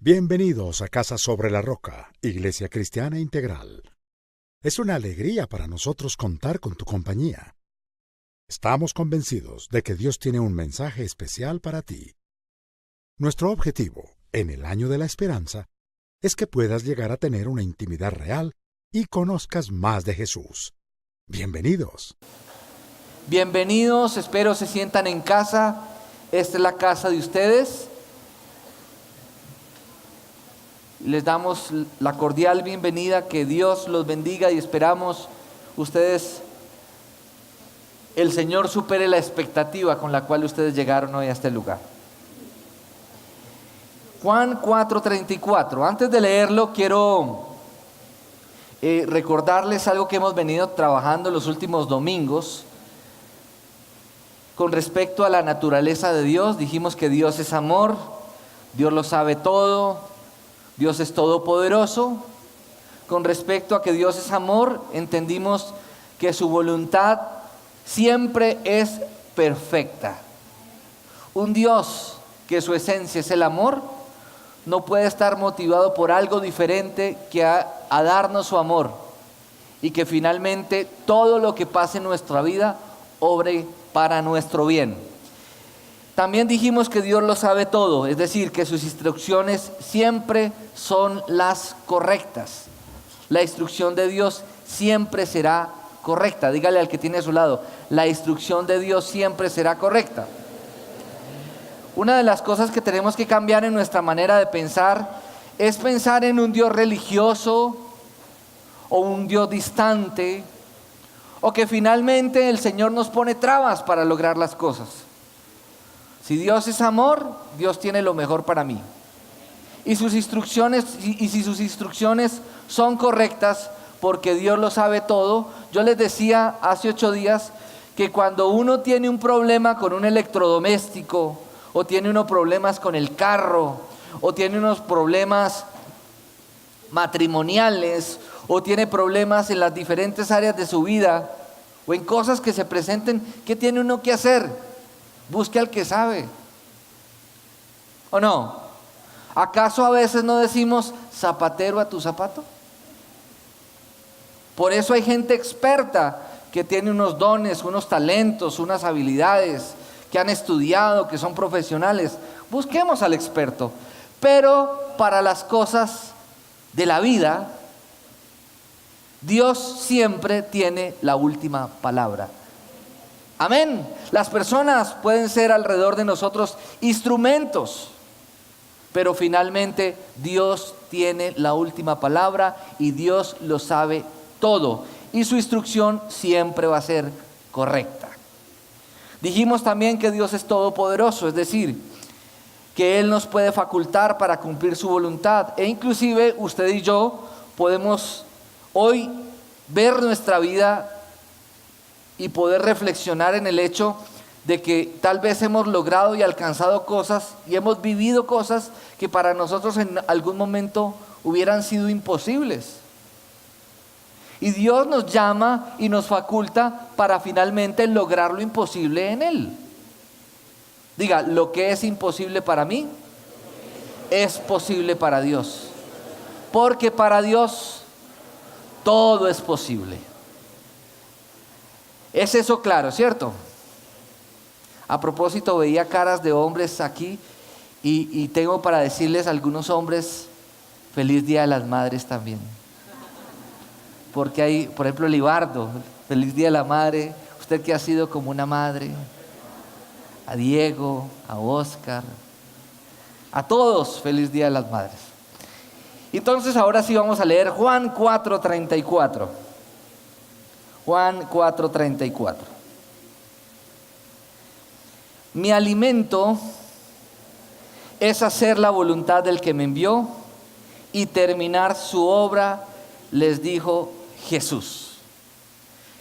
Bienvenidos a Casa sobre la Roca, Iglesia Cristiana Integral. Es una alegría para nosotros contar con tu compañía. Estamos convencidos de que Dios tiene un mensaje especial para ti. Nuestro objetivo, en el año de la esperanza, es que puedas llegar a tener una intimidad real y conozcas más de Jesús. Bienvenidos. Bienvenidos, espero se sientan en casa. Esta es la casa de ustedes. Les damos la cordial bienvenida, que Dios los bendiga y esperamos ustedes, el Señor supere la expectativa con la cual ustedes llegaron hoy a este lugar. Juan 4:34. Antes de leerlo, quiero recordarles algo que hemos venido trabajando los últimos domingos con respecto a la naturaleza de Dios. Dijimos que Dios es amor, Dios lo sabe todo, Dios es todopoderoso. Con respecto a que Dios es amor, entendimos que su voluntad siempre es perfecta. Un Dios que su esencia es el amor, no puede estar motivado por algo diferente que a darnos su amor, y que finalmente todo lo que pase en nuestra vida obre para nuestro bien. También dijimos que Dios lo sabe todo, es decir, que sus instrucciones siempre son las correctas. La instrucción de Dios siempre será correcta. Dígale al que tiene a su lado: la instrucción de Dios siempre será correcta. Una de las cosas que tenemos que cambiar en nuestra manera de pensar es pensar en un Dios religioso o un Dios distante, o que finalmente el Señor nos pone trabas para lograr las cosas. Si Dios es amor, Dios tiene lo mejor para mí. Y sus instrucciones, y si sus instrucciones son correctas, porque Dios lo sabe todo. Yo les decía hace 8 días que cuando uno tiene un problema con un electrodoméstico, o tiene unos problemas con el carro, o tiene unos problemas matrimoniales, o tiene problemas en las diferentes áreas de su vida, o en cosas que se presenten, ¿qué tiene uno que hacer? Busque al que sabe. ¿O no? ¿Acaso a veces no decimos zapatero a tu zapato? Por eso hay gente experta que tiene unos dones, unos talentos, unas habilidades, que han estudiado, que son profesionales. Busquemos al experto. Pero para las cosas de la vida, Dios siempre tiene la última palabra. Amén. Las personas pueden ser alrededor de nosotros instrumentos, pero finalmente Dios tiene la última palabra y Dios lo sabe todo, y su instrucción siempre va a ser correcta. Dijimos también que Dios es todopoderoso, es decir, que Él nos puede facultar para cumplir su voluntad, e inclusive usted y yo podemos hoy ver nuestra vida y poder reflexionar en el hecho de que tal vez hemos logrado y alcanzado cosas y hemos vivido cosas que para nosotros en algún momento hubieran sido imposibles. Y Dios nos llama y nos faculta para finalmente lograr lo imposible en Él. Diga: lo que es imposible para mí es posible para Dios, porque para Dios todo es posible. ¿Es eso claro, cierto? A propósito, veía caras de hombres aquí y tengo para decirles a algunos hombres: feliz Día de las Madres también. Porque hay, por ejemplo, Libardo, feliz Día de la Madre. Usted que ha sido como una madre. A Diego, a Oscar, a todos, feliz Día de las Madres. Entonces ahora sí vamos a leer Juan 4:34. Juan 4:34. Mi alimento es hacer la voluntad del que me envió y terminar su obra, les dijo Jesús.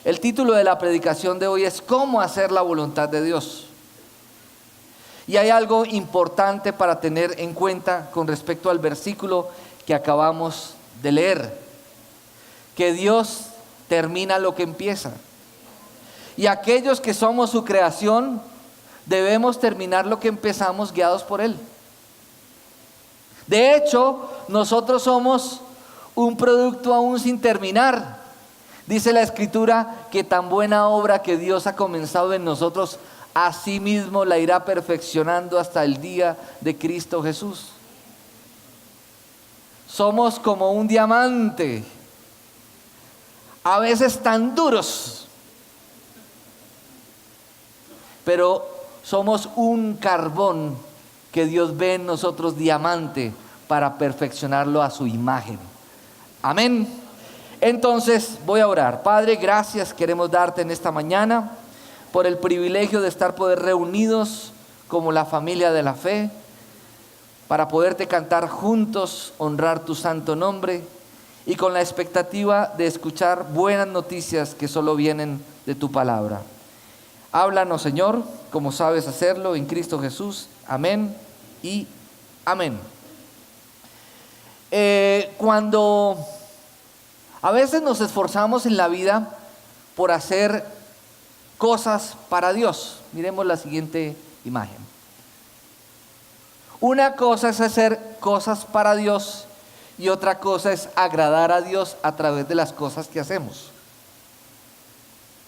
El título de la predicación de hoy es ¿Cómo hacer la voluntad de Dios? Y hay algo importante para tener en cuenta con respecto al versículo que acabamos de leer: que Dios termina lo que empieza. Y aquellos que somos su creación debemos terminar lo que empezamos guiados por Él. De hecho, nosotros somos un producto aún sin terminar. Dice la Escritura que tan buena obra que Dios ha comenzado en nosotros, así mismo la irá perfeccionando hasta el día de Cristo Jesús. Somos como un diamante, a veces tan duros, pero somos un carbón que Dios ve en nosotros, diamante, para perfeccionarlo a su imagen. Amén. Entonces voy a orar. Padre, gracias queremos darte en esta mañana por el privilegio de poder reunidos como la familia de la fe, para poderte cantar juntos, honrar tu santo nombre y con la expectativa de escuchar buenas noticias que solo vienen de tu palabra. Háblanos, Señor, como sabes hacerlo, en Cristo Jesús. Amén y amén. Cuando a veces nos esforzamos en la vida por hacer cosas para Dios, miremos la siguiente imagen. Una cosa es hacer cosas para Dios y otra cosa es agradar a Dios a través de las cosas que hacemos.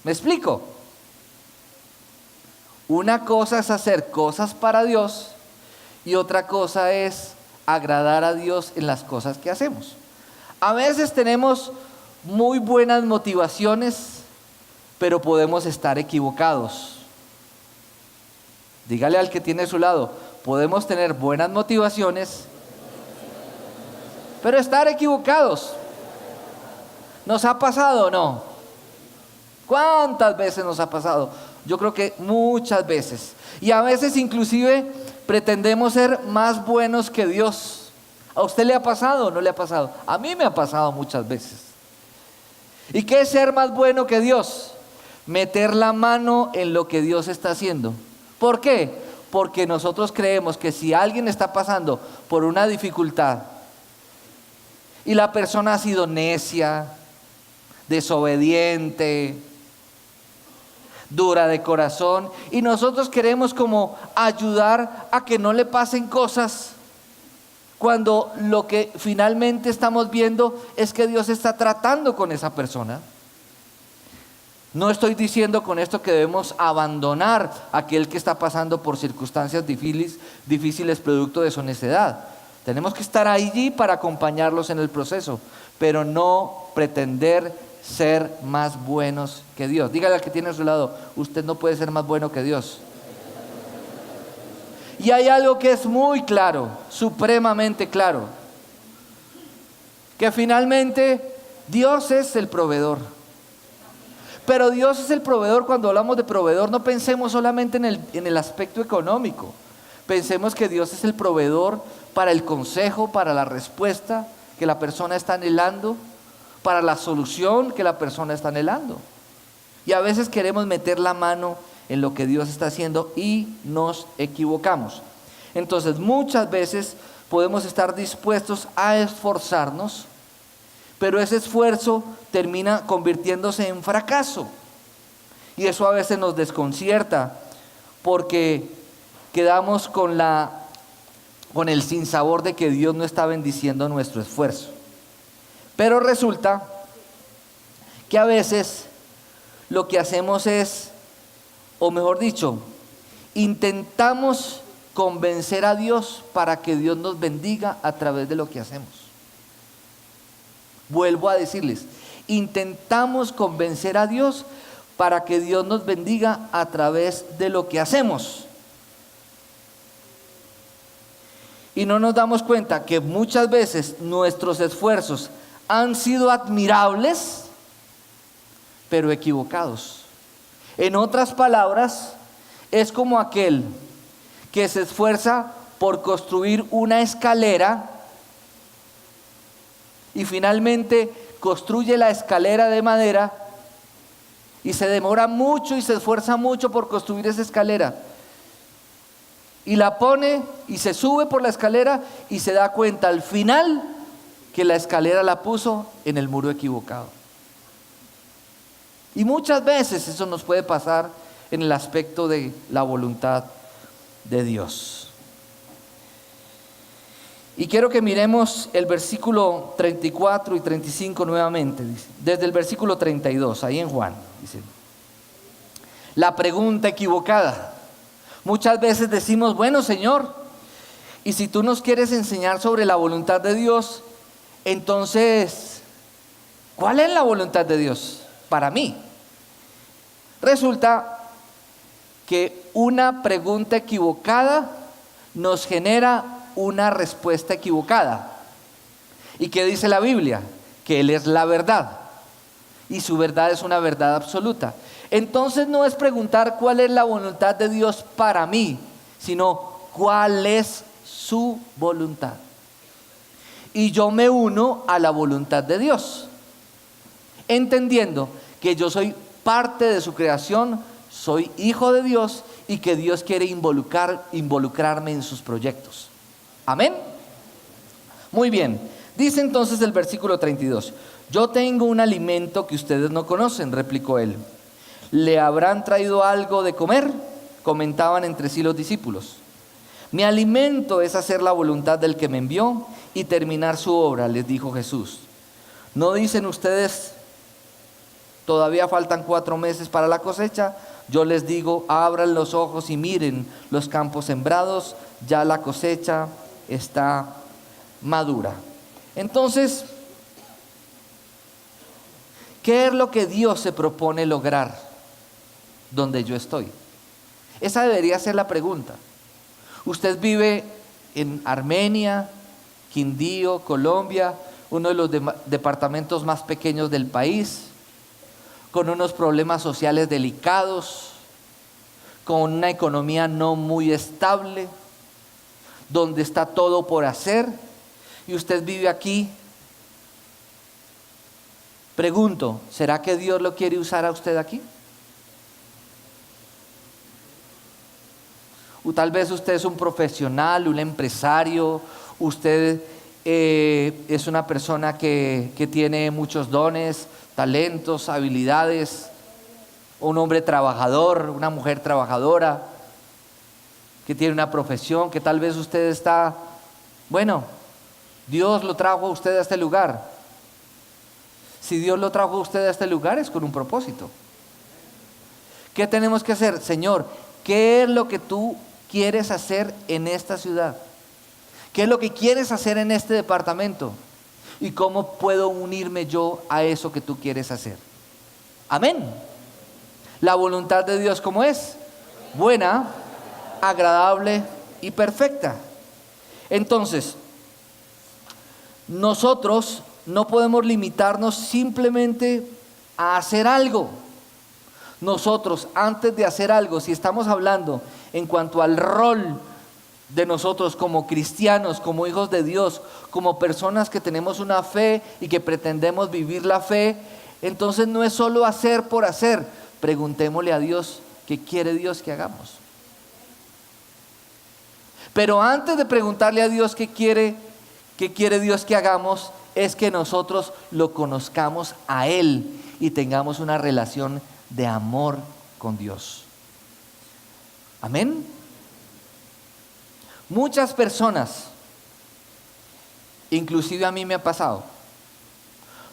¿Me explico? Una cosa es hacer cosas para Dios y otra cosa es agradar a Dios en las cosas que hacemos. A veces tenemos muy buenas motivaciones, pero podemos estar equivocados. Dígale al que tiene a su lado, podemos tener buenas motivaciones, pero estar equivocados. ¿Nos ha pasado o no? ¿Cuántas veces nos ha pasado? Yo creo que muchas veces. Y a veces inclusive pretendemos ser más buenos que Dios. ¿A usted le ha pasado o no le ha pasado? A mí me ha pasado muchas veces. ¿Y qué es ser más bueno que Dios? Meter la mano en lo que Dios está haciendo. ¿Por qué? Porque nosotros creemos que si alguien está pasando por una dificultad y la persona ha sido necia, desobediente, dura de corazón, y nosotros queremos como ayudar a que no le pasen cosas, cuando lo que finalmente estamos viendo es que Dios está tratando con esa persona. No estoy diciendo con esto que debemos abandonar a aquel que está pasando por circunstancias difíciles producto de su necedad. Tenemos que estar allí para acompañarlos en el proceso, pero no pretender ser más buenos que Dios. Dígale al que tiene a su lado, usted no puede ser más bueno que Dios. Y hay algo que es muy claro, supremamente claro, que finalmente Dios es el proveedor. Pero Dios es el proveedor. Cuando hablamos de proveedor, no pensemos solamente en el aspecto económico. Pensemos que Dios es el proveedor para el consejo, para la respuesta que la persona está anhelando, para la solución que la persona está anhelando. Y a veces queremos meter la mano en lo que Dios está haciendo y nos equivocamos. Entonces, muchas veces podemos estar dispuestos a esforzarnos, pero ese esfuerzo termina convirtiéndose en fracaso. Y eso a veces nos desconcierta porque quedamos con el sinsabor de que Dios no está bendiciendo nuestro esfuerzo. Pero resulta que a veces lo que hacemos es, o mejor dicho, intentamos convencer a Dios para que Dios nos bendiga a través de lo que hacemos. Vuelvo a decirles, intentamos convencer a Dios para que Dios nos bendiga a través de lo que hacemos. Y no nos damos cuenta que muchas veces nuestros esfuerzos han sido admirables, pero equivocados. En otras palabras, es como aquel que se esfuerza por construir una escalera y finalmente construye la escalera de madera y se demora mucho y se esfuerza mucho por construir esa escalera. Y la pone y se sube por la escalera y se da cuenta al final que la escalera la puso en el muro equivocado. Y muchas veces eso nos puede pasar en el aspecto de la voluntad de Dios. Y quiero que miremos el versículo 34 y 35 nuevamente, dice, desde el versículo 32, ahí en Juan, dice, la pregunta equivocada. Muchas veces decimos, bueno, Señor, y si tú nos quieres enseñar sobre la voluntad de Dios, entonces, ¿cuál es la voluntad de Dios para mí? Resulta que una pregunta equivocada nos genera una respuesta equivocada. ¿Y qué dice la Biblia? Que Él es la verdad y su verdad es una verdad absoluta. Entonces no es preguntar cuál es la voluntad de Dios para mí, sino cuál es su voluntad. Y yo me uno a la voluntad de Dios, entendiendo que yo soy parte de su creación, soy hijo de Dios y que Dios quiere involucrarme en sus proyectos. Amén. Muy bien, dice entonces el versículo 32, yo tengo un alimento que ustedes no conocen, replicó él. ¿Le habrán traído algo de comer? Comentaban entre sí los discípulos. Mi alimento es hacer la voluntad del que me envió y terminar su obra, les dijo Jesús. ¿No dicen ustedes, todavía faltan 4 meses para la cosecha? Yo les digo, abran los ojos y miren los campos sembrados, ya la cosecha está madura. Entonces, ¿qué es lo que Dios se propone lograr donde yo estoy? Esa debería ser la pregunta. Usted vive en Armenia, Quindío, Colombia, uno de los departamentos más pequeños del país, con unos problemas sociales delicados, con una economía no muy estable, donde está todo por hacer, y usted vive aquí. Pregunto, ¿será que Dios lo quiere usar a usted aquí? O tal vez usted es un profesional, un empresario, usted es una persona que tiene muchos dones, talentos, habilidades, un hombre trabajador, una mujer trabajadora, que tiene una profesión, que tal vez usted está, bueno, Dios lo trajo a usted a este lugar. Si Dios lo trajo a usted a este lugar es con un propósito. ¿Qué tenemos que hacer? Señor, ¿qué es lo que tú quieres hacer en esta ciudad? ¿Qué es lo que quieres hacer en este departamento? ¿Y cómo puedo unirme yo a eso que tú quieres hacer? Amén. La voluntad de Dios, ¿cómo es? Buena, agradable y perfecta. Entonces, nosotros no podemos limitarnos simplemente a hacer algo. Nosotros, antes de hacer algo, si estamos hablando en cuanto al rol de nosotros como cristianos, como hijos de Dios, como personas que tenemos una fe y que pretendemos vivir la fe, entonces no es solo hacer por hacer. Preguntémosle a Dios qué quiere Dios que hagamos. Pero antes de preguntarle a Dios qué quiere Dios que hagamos, es que nosotros lo conozcamos a Él y tengamos una relación de amor con Dios. Amén. Muchas personas, inclusive a mí me ha pasado,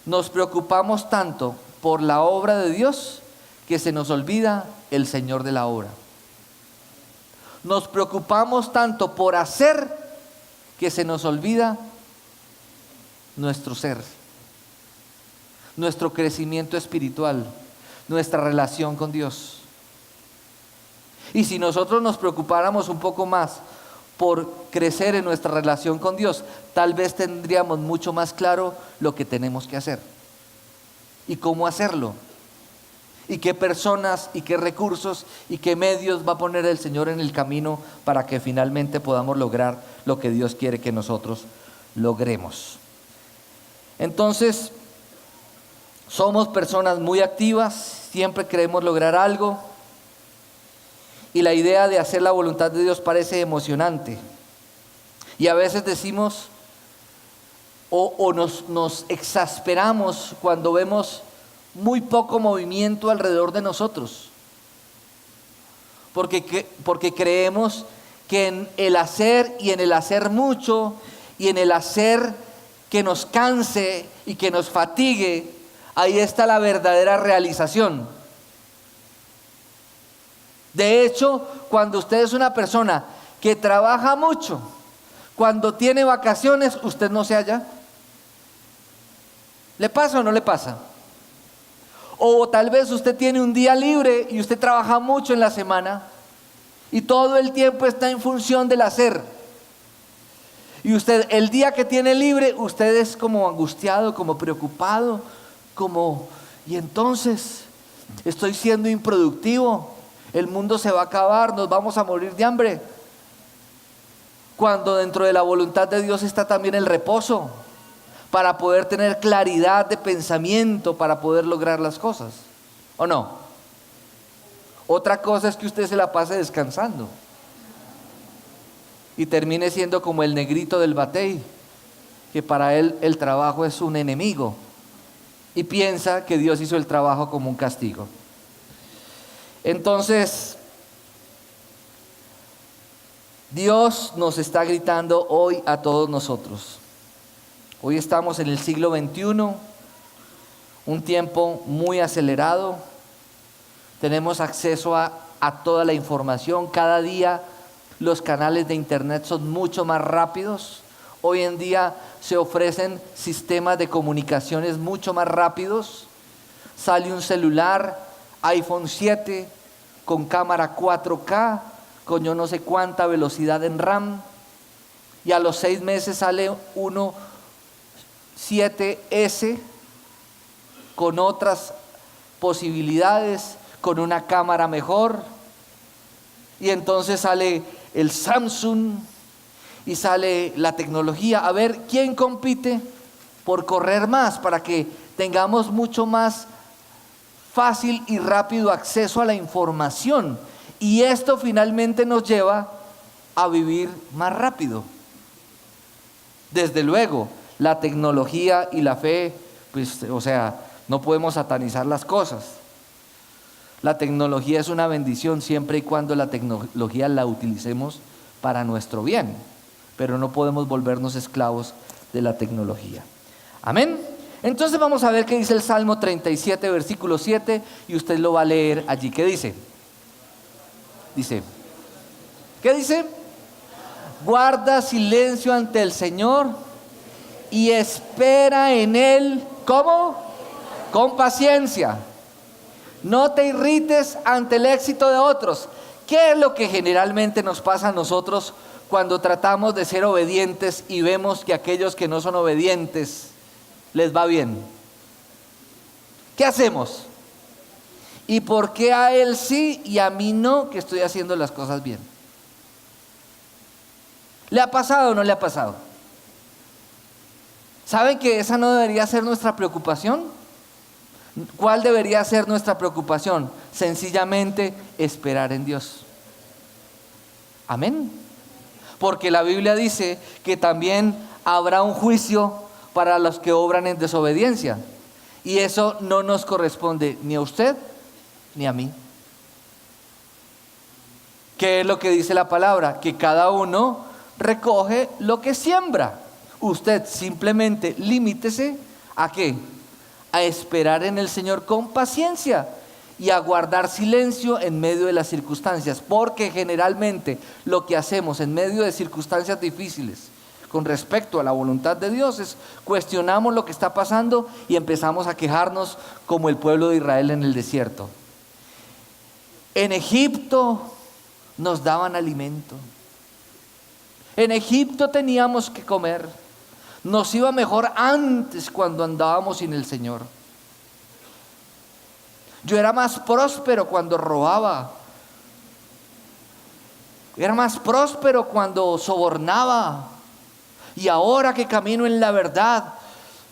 nos preocupamos tanto por la obra de Dios que se nos olvida el Señor de la obra. Nos preocupamos tanto por hacer que se nos olvida nuestro ser, nuestro crecimiento espiritual, nuestra relación con Dios. Y si nosotros nos preocupáramos un poco más por crecer en nuestra relación con Dios, tal vez tendríamos mucho más claro lo que tenemos que hacer y cómo hacerlo, y qué personas y qué recursos y qué medios va a poner el Señor en el camino para que finalmente podamos lograr lo que Dios quiere que nosotros logremos. Entonces, somos personas muy activas, siempre queremos lograr algo, y la idea de hacer la voluntad de Dios parece emocionante. Y a veces decimos o nos exasperamos cuando vemos muy poco movimiento alrededor de nosotros. Porque creemos que en el hacer y en el hacer mucho, y en el hacer que nos canse y que nos fatigue, ahí está la verdadera realización. De hecho, cuando usted es una persona que trabaja mucho, cuando tiene vacaciones, usted no se halla. ¿Le pasa o no le pasa? O tal vez usted tiene un día libre y usted trabaja mucho en la semana y todo el tiempo está en función del hacer. Y usted, el día que tiene libre, usted es como angustiado, como preocupado, y entonces estoy siendo improductivo, el mundo se va a acabar, nos vamos a morir de hambre. Cuando dentro de la voluntad de Dios está también el reposo, para poder tener claridad de pensamiento, para poder lograr las cosas, ¿o no? Otra cosa es que usted se la pase descansando y termine siendo como el negrito del batey, que para él el trabajo es un enemigo y piensa que Dios hizo el trabajo como un castigo. Entonces, Dios nos está gritando hoy a todos nosotros. Hoy estamos en el siglo XXI, un tiempo muy acelerado. Tenemos acceso a toda la información. Cada día los canales de internet son mucho más rápidos. Hoy en día se ofrecen sistemas de comunicaciones mucho más rápidos. Sale un celular, iPhone 7, con cámara 4K, con yo no sé cuánta velocidad en RAM. Y a los 6 meses sale uno 7S con otras posibilidades, con una cámara mejor. Y entonces sale el Samsung y sale la tecnología. A ver, ¿quién compite por correr más para que tengamos mucho más fácil y rápido acceso a la información? Y esto finalmente nos lleva a vivir más rápido. Desde luego, la tecnología y la fe, pues, no podemos satanizar las cosas. La tecnología es una bendición siempre y cuando la tecnología la utilicemos para nuestro bien, pero no podemos volvernos esclavos de la tecnología. Amén. Entonces vamos a ver qué dice el Salmo 37, versículo 7, y usted lo va a leer allí. ¿Qué dice? ¿Qué dice? Guarda silencio ante el Señor y espera en Él, ¿cómo? Con paciencia. No te irrites ante el éxito de otros. ¿Qué es lo que generalmente nos pasa a nosotros cuando tratamos de ser obedientes y vemos que aquellos que no son obedientes les va bien? ¿Qué hacemos? ¿Y por qué a él sí y a mí no, que estoy haciendo las cosas bien? ¿Le ha pasado o no le ha pasado? ¿Saben que esa no debería ser nuestra preocupación? ¿Cuál debería ser nuestra preocupación? Sencillamente esperar en Dios. Amén. Porque la Biblia dice que también habrá un juicio para los que obran en desobediencia. Y eso no nos corresponde ni a usted ni a mí. ¿Qué es lo que dice la palabra? Que cada uno recoge lo que siembra. Usted simplemente limítese ¿a qué? A esperar en el Señor con paciencia y a guardar silencio en medio de las circunstancias, porque generalmente lo que hacemos en medio de circunstancias difíciles con respecto a la voluntad de Dios es cuestionamos lo que está pasando y empezamos a quejarnos como el pueblo de Israel en el desierto. En Egipto nos daban alimento, en Egipto teníamos que comer, nos iba mejor antes cuando andábamos sin el Señor. Yo era más próspero cuando robaba, era más próspero cuando sobornaba, y ahora que camino en la verdad,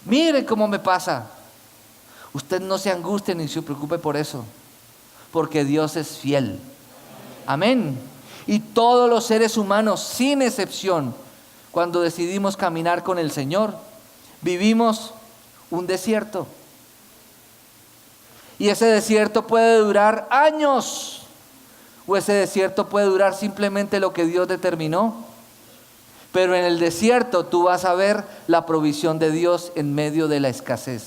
miren cómo me pasa. Usted no se angustie ni se preocupe por eso, porque Dios es fiel. Amén. Y todos los seres humanos, sin excepción, cuando decidimos caminar con el Señor, vivimos un desierto. Y ese desierto puede durar años, o ese desierto puede durar simplemente lo que Dios determinó. Pero en el desierto tú vas a ver la provisión de Dios en medio de la escasez.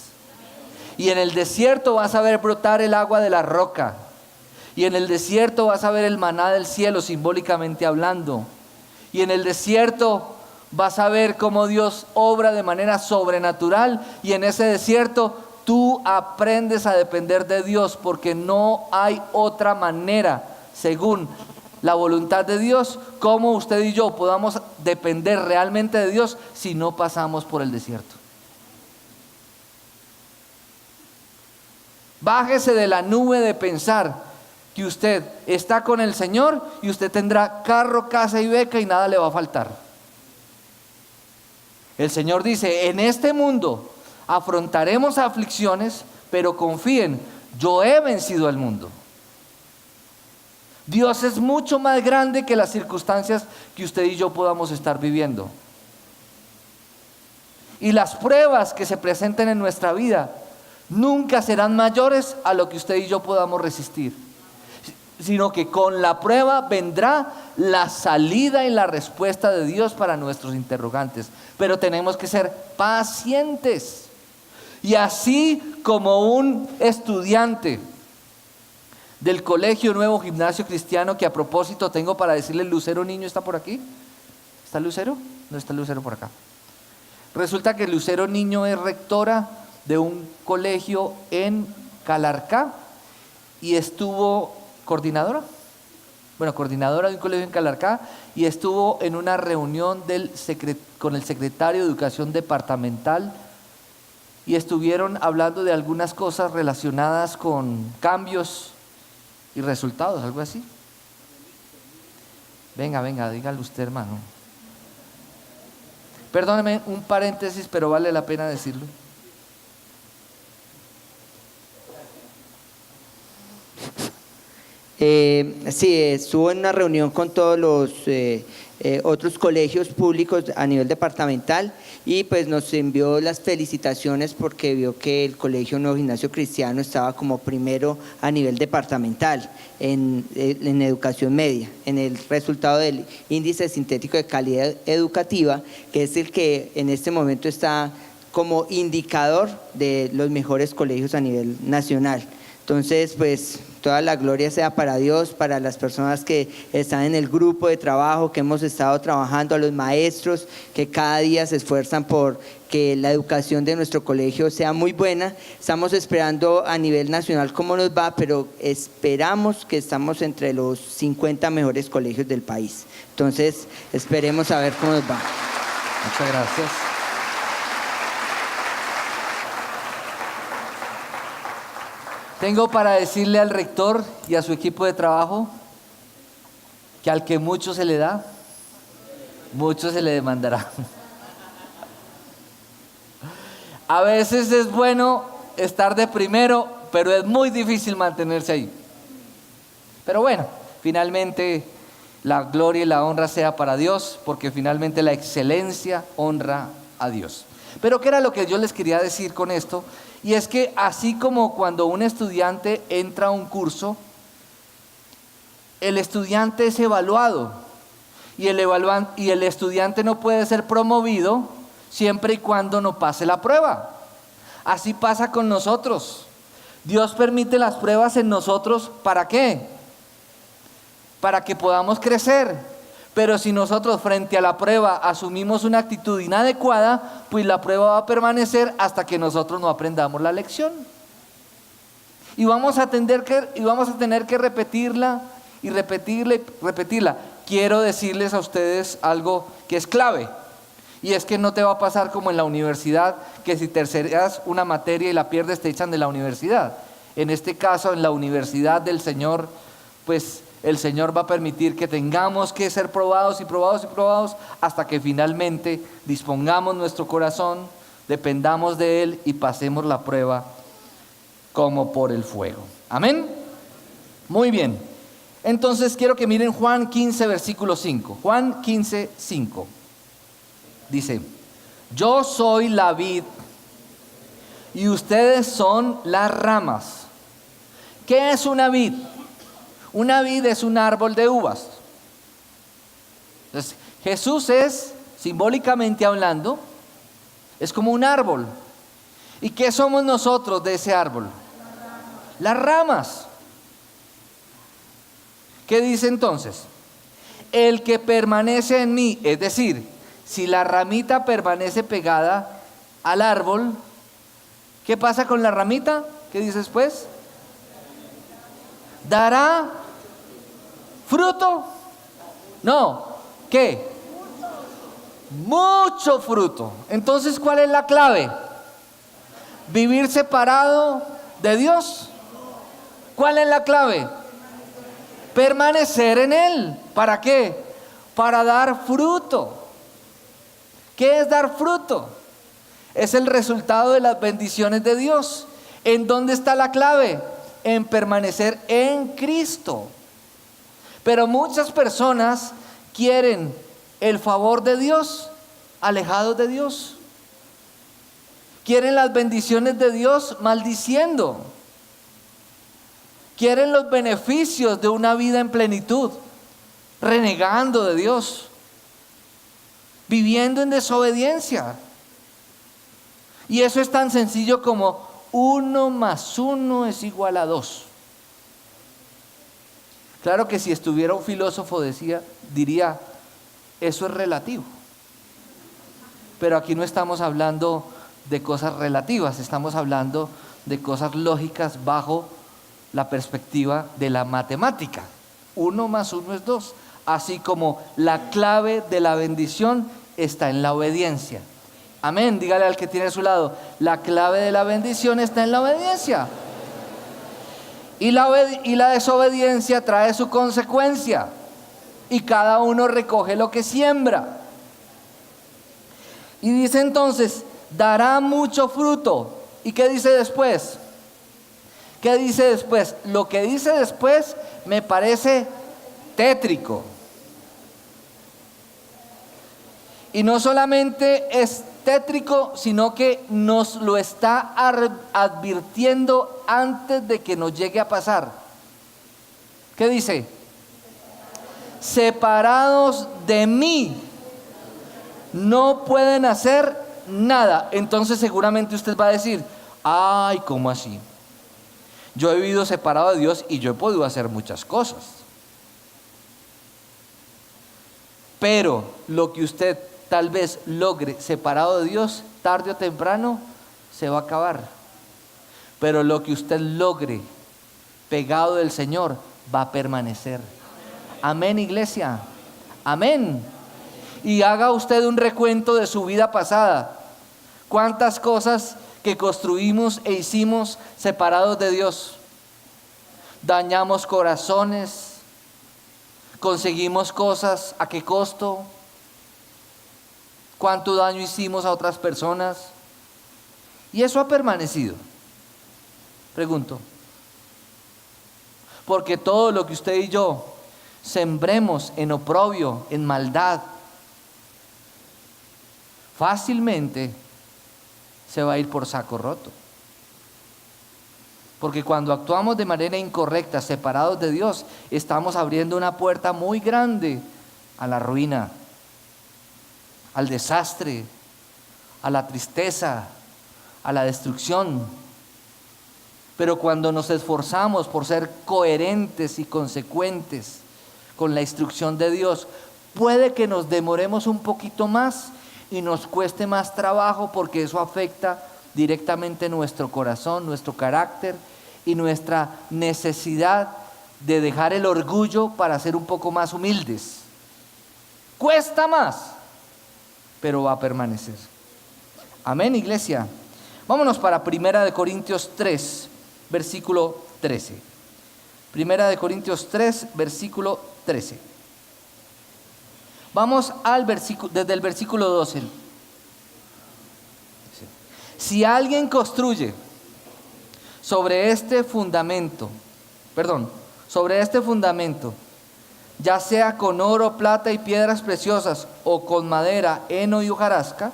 Y en el desierto vas a ver brotar el agua de la roca. Y en el desierto vas a ver el maná del cielo, simbólicamente hablando. Y en el desierto vas a ver cómo Dios obra de manera sobrenatural. Y en ese desierto tú aprendes a depender de Dios, porque no hay otra manera, según la voluntad de Dios, cómo usted y yo podamos depender realmente de Dios si no pasamos por el desierto. Bájese de la nube de pensar que usted está con el Señor y usted tendrá carro, casa y beca y nada le va a faltar. El Señor dice: en este mundo afrontaremos aflicciones, pero confíen, yo he vencido al mundo. Dios es mucho más grande que las circunstancias que usted y yo podamos estar viviendo. Y las pruebas que se presenten en nuestra vida nunca serán mayores a lo que usted y yo podamos resistir, sino que con la prueba vendrá la salida y la respuesta de Dios para nuestros interrogantes. Pero tenemos que ser pacientes. Y así como un estudiante del Colegio Nuevo Gimnasio Cristiano, que a propósito tengo para decirle, Lucero Niño está por aquí. ¿Está Lucero? No está Lucero por acá. Resulta que Lucero Niño es rectora de un colegio en Calarcá y estuvo coordinadora de un colegio en Calarcá, y estuvo en una reunión con el secretario de Educación Departamental, y estuvieron hablando de algunas cosas relacionadas con cambios y resultados, algo así. Venga, dígale usted, hermano. Perdóneme un paréntesis, pero vale la pena decirlo. Sí, estuvo en una reunión con todos los otros colegios públicos a nivel departamental, y pues nos envió las felicitaciones porque vio que el Colegio Nuevo Gimnasio Cristiano estaba como primero a nivel departamental en educación media, en el resultado del índice sintético de calidad educativa, que es el que en este momento está como indicador de los mejores colegios a nivel nacional. Entonces, pues toda la gloria sea para Dios, para las personas que están en el grupo de trabajo, que hemos estado trabajando, a los maestros que cada día se esfuerzan por que la educación de nuestro colegio sea muy buena. Estamos esperando a nivel nacional cómo nos va, pero esperamos que estamos entre los 50 mejores colegios del país. Entonces, esperemos a ver cómo nos va. Muchas gracias. Tengo para decirle al rector y a su equipo de trabajo que al que mucho se le da, mucho se le demandará. A veces es bueno estar de primero, pero es muy difícil mantenerse ahí. Pero bueno, finalmente la gloria y la honra sea para Dios, porque finalmente la excelencia honra a Dios. Pero ¿qué era lo que yo les quería decir con esto? Y es que así como cuando un estudiante entra a un curso, el estudiante es evaluado y el estudiante no puede ser promovido siempre y cuando no pase la prueba. Así pasa con nosotros. Dios permite las pruebas en nosotros, ¿para qué? Para que podamos crecer. Pero si nosotros frente a la prueba asumimos una actitud inadecuada, pues la prueba va a permanecer hasta que nosotros no aprendamos la lección. Y vamos a tener que repetirla y repetirla. Quiero decirles a ustedes algo que es clave. Y es que no te va a pasar como en la universidad, que si terceras una materia y la pierdes te echan de la universidad. En este caso, en la universidad del Señor, pues el Señor va a permitir que tengamos que ser probados hasta que finalmente dispongamos nuestro corazón, dependamos de Él y pasemos la prueba como por el fuego. Amén. Muy bien. Entonces quiero que miren Juan 15, versículo 5. Juan 15, 5. Dice: yo soy la vid y ustedes son las ramas. ¿Qué es una vid? Una vid es un árbol de uvas. Entonces, Jesús es simbólicamente hablando, es como un árbol. ¿Y qué somos nosotros de ese árbol? Las ramas. ¿Qué dice entonces? El que permanece en mí, es decir, si la ramita permanece pegada al árbol, ¿qué pasa con la ramita? ¿Qué dice después? ¿Dará fruto? No, ¿qué? Mucho fruto. Entonces, ¿cuál es la clave? ¿Vivir separado de Dios? ¿Cuál es la clave? Permanecer en Él. ¿Para qué? Para dar fruto. ¿Qué es dar fruto? Es el resultado de las bendiciones de Dios. ¿En dónde está la clave? En permanecer en Cristo. Pero muchas personas quieren el favor de Dios alejados de Dios. Quieren las bendiciones de Dios maldiciendo. Quieren los beneficios de una vida en plenitud, renegando de Dios, viviendo en desobediencia. Y eso es tan sencillo como 1 más 1 es igual a 2. Claro que si estuviera un filósofo diría, eso es relativo. Pero aquí no estamos hablando de cosas relativas, estamos hablando de cosas lógicas bajo la perspectiva de la matemática. 1 más 1 es 2. Así como la clave de la bendición está en la obediencia. Amén, dígale al que tiene a su lado, la clave de la bendición está en la obediencia. Y la desobediencia trae su consecuencia. Y cada uno recoge lo que siembra. Y dice entonces, dará mucho fruto. ¿Y qué dice después? ¿Qué dice después? Lo que dice después me parece tétrico. Y no solamente es tétrico, sino que nos lo está advirtiendo antes de que nos llegue a pasar. ¿Qué dice? Separados de mí, no pueden hacer nada. Entonces seguramente usted va a decir, ay, ¿cómo así? Yo he vivido separado de Dios y yo he podido hacer muchas cosas. Pero lo que usted tal vez logre separado de Dios, tarde o temprano se va a acabar. Pero lo que usted logre pegado del Señor va a permanecer. Amén, iglesia. Amén. Y haga usted un recuento de su vida pasada. ¿Cuántas cosas que construimos e hicimos separados de Dios? Dañamos corazones, conseguimos cosas, ¿a qué costo? ¿Cuánto daño hicimos a otras personas? Y eso ha permanecido. Pregunto, porque todo lo que usted y yo sembremos en oprobio, en maldad, fácilmente se va a ir por saco roto. Porque cuando actuamos de manera incorrecta, separados de Dios, estamos abriendo una puerta muy grande a la ruina, al desastre, a la tristeza, a la destrucción. Pero cuando nos esforzamos por ser coherentes y consecuentes con la instrucción de Dios, puede que nos demoremos un poquito más y nos cueste más trabajo, porque eso afecta directamente nuestro corazón, nuestro carácter y nuestra necesidad de dejar el orgullo para ser un poco más humildes. Cuesta más, pero va a permanecer. Amén, iglesia. Vámonos para 1 Corintios 3, versículo 13. 1 Corintios 3, versículo 13. Vamos al versículo, desde el versículo 12. Si alguien construye sobre este fundamento, ya sea con oro, plata y piedras preciosas, o con madera, heno y hojarasca,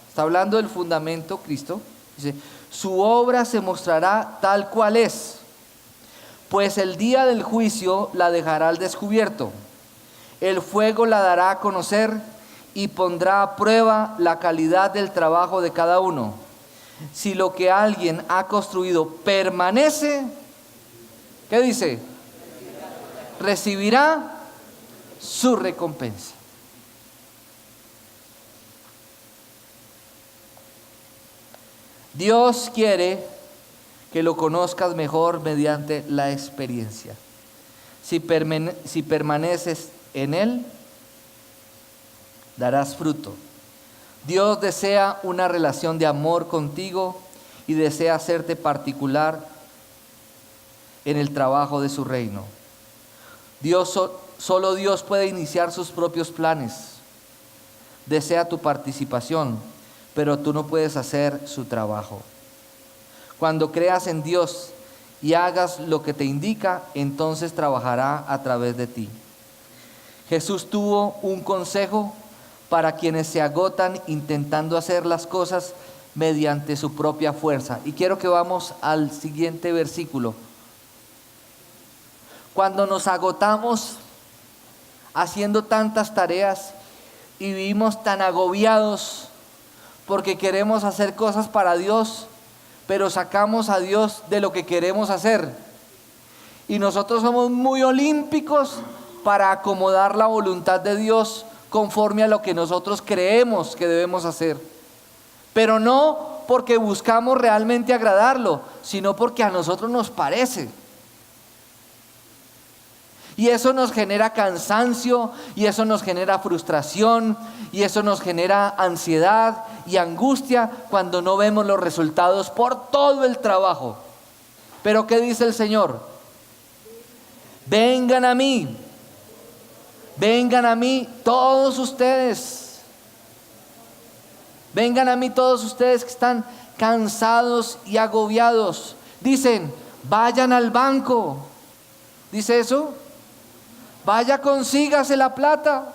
está hablando del fundamento Cristo, dice, su obra se mostrará tal cual es, pues el día del juicio la dejará al descubierto. El fuego la dará a conocer y pondrá a prueba la calidad del trabajo de cada uno. Si lo que alguien ha construido permanece, ¿qué dice? Recibirá su recompensa. Dios quiere que lo conozcas mejor mediante la experiencia. Si permaneces en Él, darás fruto. Dios desea una relación de amor contigo y desea hacerte particular en el trabajo de su reino. Solo Dios puede iniciar sus propios planes. Desea tu participación, pero tú no puedes hacer su trabajo. Cuando creas en Dios y hagas lo que te indica, entonces trabajará a través de ti. Jesús tuvo un consejo para quienes se agotan intentando hacer las cosas mediante su propia fuerza. Y quiero que vamos al siguiente versículo. Cuando nos agotamos haciendo tantas tareas y vivimos tan agobiados porque queremos hacer cosas para Dios, pero sacamos a Dios de lo que queremos hacer. Y nosotros somos muy olímpicos para acomodar la voluntad de Dios conforme a lo que nosotros creemos que debemos hacer. Pero no porque buscamos realmente agradarlo, sino porque a nosotros nos parece. Y eso nos genera cansancio, y eso nos genera frustración, y eso nos genera ansiedad y angustia cuando no vemos los resultados por todo el trabajo. Pero ¿qué dice el Señor? Vengan a mí todos ustedes. Vengan a mí todos ustedes que están cansados y agobiados. Dicen, vayan al banco. ¿Dice eso? Vaya, consígase la plata.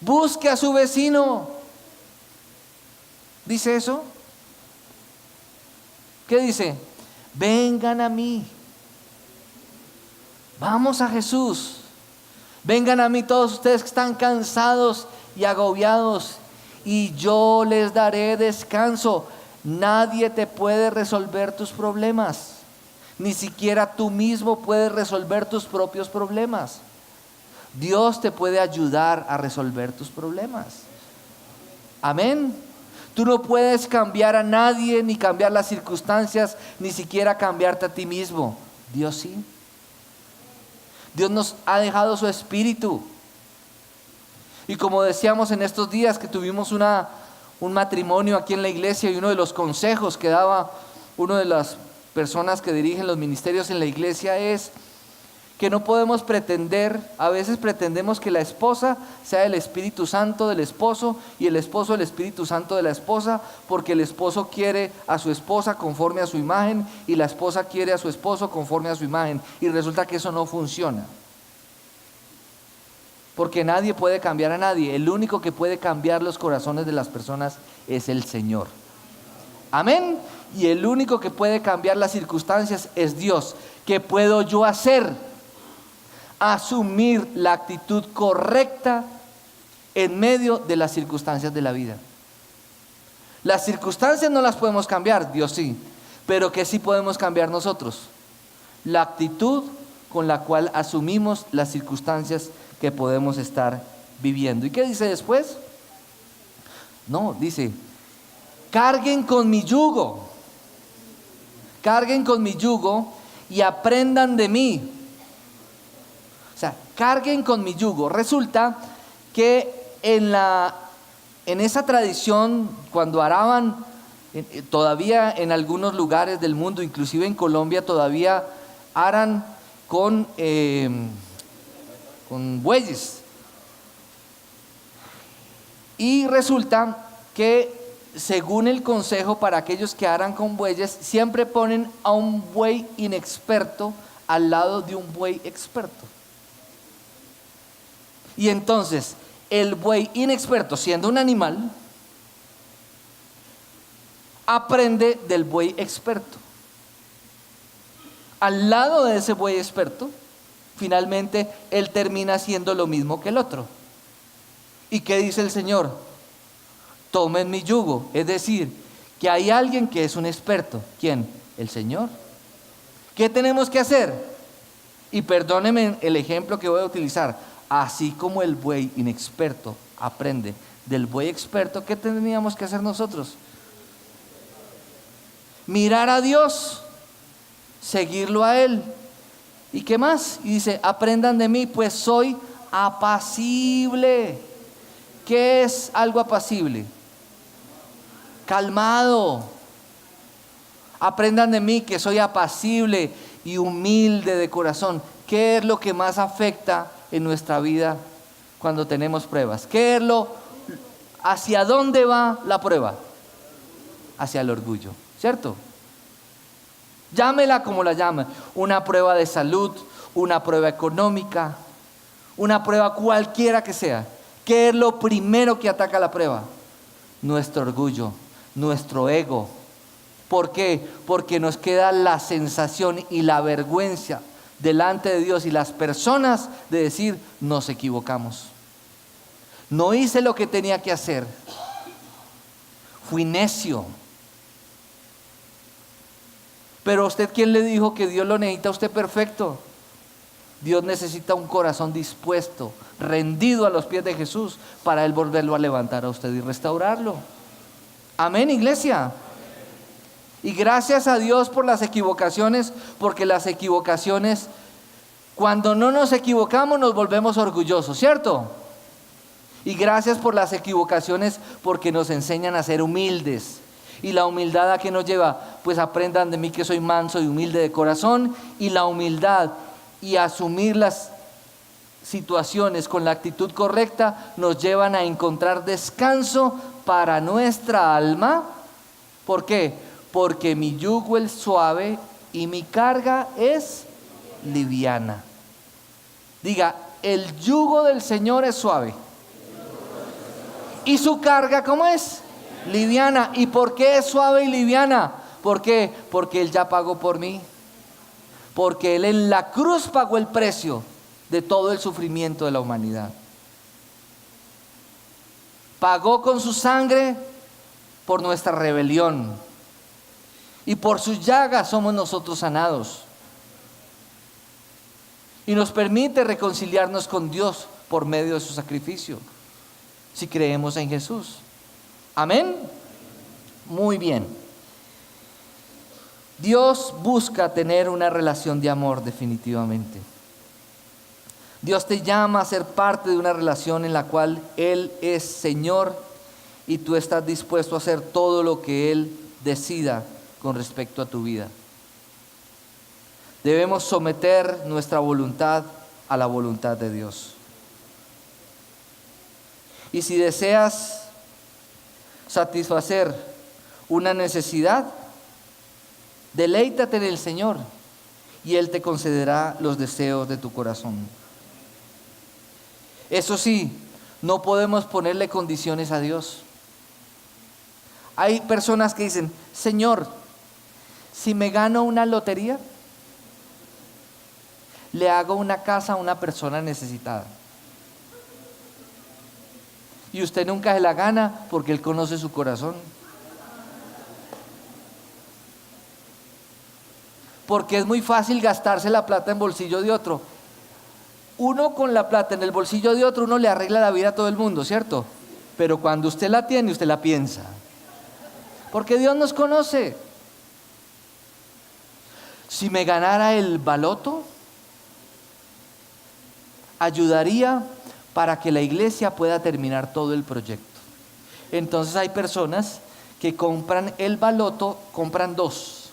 Busque a su vecino. ¿Dice eso? ¿Qué dice? Vengan a mí. Vamos a Jesús. Vengan a mí todos ustedes que están cansados y agobiados, y yo les daré descanso. Nadie te puede resolver tus problemas. Ni siquiera tú mismo puedes resolver tus propios problemas. Dios te puede ayudar a resolver tus problemas. Amén. Tú no puedes cambiar a nadie, ni cambiar las circunstancias, ni siquiera cambiarte a ti mismo. Dios sí. Dios nos ha dejado su espíritu. Y como decíamos en estos días que tuvimos un matrimonio aquí en la iglesia, y uno de los consejos que daba una de las personas que dirigen los ministerios en la iglesia es que no podemos pretender, a veces pretendemos que la esposa sea el Espíritu Santo del esposo y el esposo el Espíritu Santo de la esposa, porque el esposo quiere a su esposa conforme a su imagen y la esposa quiere a su esposo conforme a su imagen, y resulta que eso no funciona. Porque nadie puede cambiar a nadie. El único que puede cambiar los corazones de las personas es el Señor. Amén. Y el único que puede cambiar las circunstancias es Dios. ¿Qué puedo yo hacer? Asumir la actitud correcta en medio de las circunstancias de la vida. Las circunstancias no las podemos cambiar, Dios sí. Pero ¿qué sí podemos cambiar nosotros? La actitud con la cual asumimos las circunstancias que podemos estar viviendo. ¿Y qué dice después? No, dice, carguen con mi yugo y aprendan de mí. O sea, carguen con mi yugo. Resulta que en esa tradición, cuando araban, todavía en algunos lugares del mundo, inclusive en Colombia, todavía aran con bueyes. Y resulta que, según el consejo para aquellos que aran con bueyes, siempre ponen a un buey inexperto al lado de un buey experto. Y entonces, el buey inexperto, siendo un animal, aprende del buey experto. Al lado de ese buey experto, finalmente él termina haciendo lo mismo que el otro. ¿Y qué dice el Señor? Tomen mi yugo. Es decir, que hay alguien que es un experto. ¿Quién? El Señor. ¿Qué tenemos que hacer? Y perdónenme el ejemplo que voy a utilizar. Así como el buey inexperto aprende del buey experto, ¿qué teníamos que hacer nosotros? Mirar a Dios, seguirlo a Él. ¿Y qué más? Y dice, aprendan de mí, pues soy apacible. ¿Qué es algo apacible? Calmado. Aprendan de mí que soy apacible y humilde de corazón. ¿Qué es lo que más afecta en nuestra vida cuando tenemos pruebas? ¿Qué es hacia dónde va la prueba? Hacia el orgullo, ¿cierto? Llámela como la llame. Una prueba de salud, una prueba económica, una prueba cualquiera que sea. ¿Qué es lo primero que ataca la prueba? Nuestro orgullo, nuestro ego. ¿Por qué? Porque nos queda la sensación y la vergüenza delante de Dios y las personas de decir, nos equivocamos. No hice lo que tenía que hacer. Fui necio. Pero a usted, ¿quién le dijo que Dios lo necesita a usted perfecto? Dios necesita un corazón dispuesto, rendido a los pies de Jesús, para Él volverlo a levantar a usted y restaurarlo. Amén, iglesia. Y gracias a Dios por las equivocaciones, porque las equivocaciones, cuando no nos equivocamos, nos volvemos orgullosos, ¿cierto? Y gracias por las equivocaciones, porque nos enseñan a ser humildes. ¿Y la humildad a qué nos lleva? Pues aprendan de mí que soy manso y humilde de corazón. Y la humildad y asumir las situaciones con la actitud correcta nos llevan a encontrar descanso para nuestra alma. ¿Por qué? Porque mi yugo es suave y mi carga es liviana. Diga, el yugo del Señor es suave. ¿Y su carga cómo es? Liviana. ¿Y por qué es suave y liviana? ¿Por qué? Porque Él ya pagó por mí. Porque Él en la cruz pagó el precio de todo el sufrimiento de la humanidad. Pagó con su sangre por nuestra rebelión. Y por sus llagas somos nosotros sanados. Y nos permite reconciliarnos con Dios por medio de su sacrificio, si creemos en Jesús. Amén. Muy bien. Dios busca tener una relación de amor definitivamente. Dios te llama a ser parte de una relación en la cual Él es Señor y tú estás dispuesto a hacer todo lo que Él decida con respecto a tu vida. Debemos someter nuestra voluntad a la voluntad de Dios. Y si deseas satisfacer una necesidad, deleítate en el Señor y Él te concederá los deseos de tu corazón. Eso sí, no podemos ponerle condiciones a Dios. Hay personas que dicen, Señor, si me gano una lotería, le hago una casa a una persona necesitada. Y usted nunca se la gana porque Él conoce su corazón. Porque es muy fácil gastarse la plata en bolsillo de otro. Uno con la plata en el bolsillo de otro, uno le arregla la vida a todo el mundo, ¿cierto? Pero cuando usted la tiene, usted la piensa. Porque Dios nos conoce. Si me ganara el baloto, ayudaría para que la iglesia pueda terminar todo el proyecto. Entonces hay personas que compran el baloto, compran dos.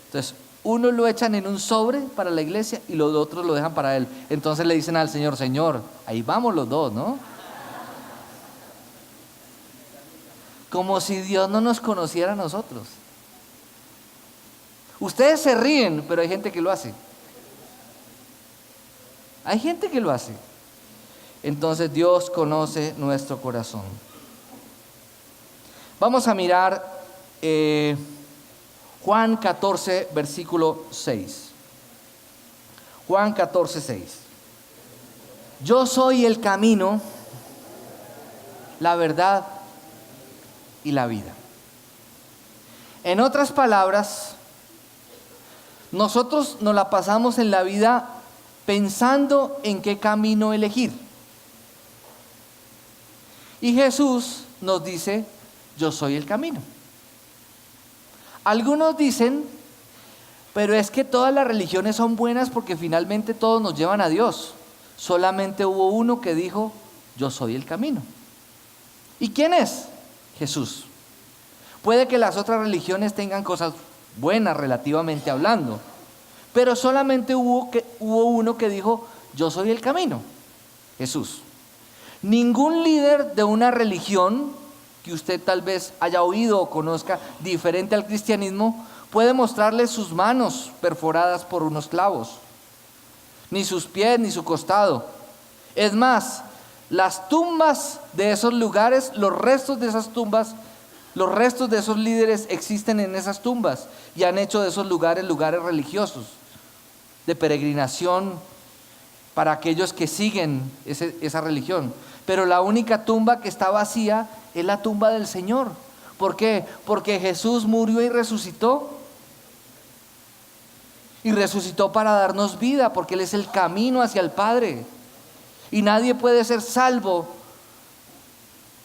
Entonces, uno lo echan en un sobre para la iglesia y los otros lo dejan para él. Entonces le dicen al Señor, Señor, ahí vamos los dos, ¿no? Como si Dios no nos conociera a nosotros. Ustedes se ríen, pero hay gente que lo hace. Hay gente que lo hace. Entonces Dios conoce nuestro corazón. Vamos a mirar Juan 14, versículo 6. Juan 14, 6. Yo soy el camino, la verdad y la vida. En otras palabras, nosotros nos la pasamos en la vida pensando en qué camino elegir. Y Jesús nos dice, yo soy el camino. Algunos dicen, pero es que todas las religiones son buenas porque finalmente todos nos llevan a Dios. Solamente hubo uno que dijo, yo soy el camino. ¿Y quién es? Jesús. Puede que las otras religiones tengan cosas buenas relativamente hablando, pero solamente hubo uno que dijo, yo soy el camino, Jesús. Ningún líder de una religión que usted tal vez haya oído o conozca diferente al cristianismo puede mostrarle sus manos perforadas por unos clavos, ni sus pies, ni su costado. Es más, las tumbas de esos lugares, los restos de esas tumbas, los restos de esos líderes existen en esas tumbas y han hecho de esos lugares lugares religiosos, de peregrinación para aquellos que siguen esa religión. Pero la única tumba que está vacía es la tumba del Señor. ¿Por qué? Porque Jesús murió y resucitó. Y resucitó para darnos vida, porque Él es el camino hacia el Padre. Y nadie puede ser salvo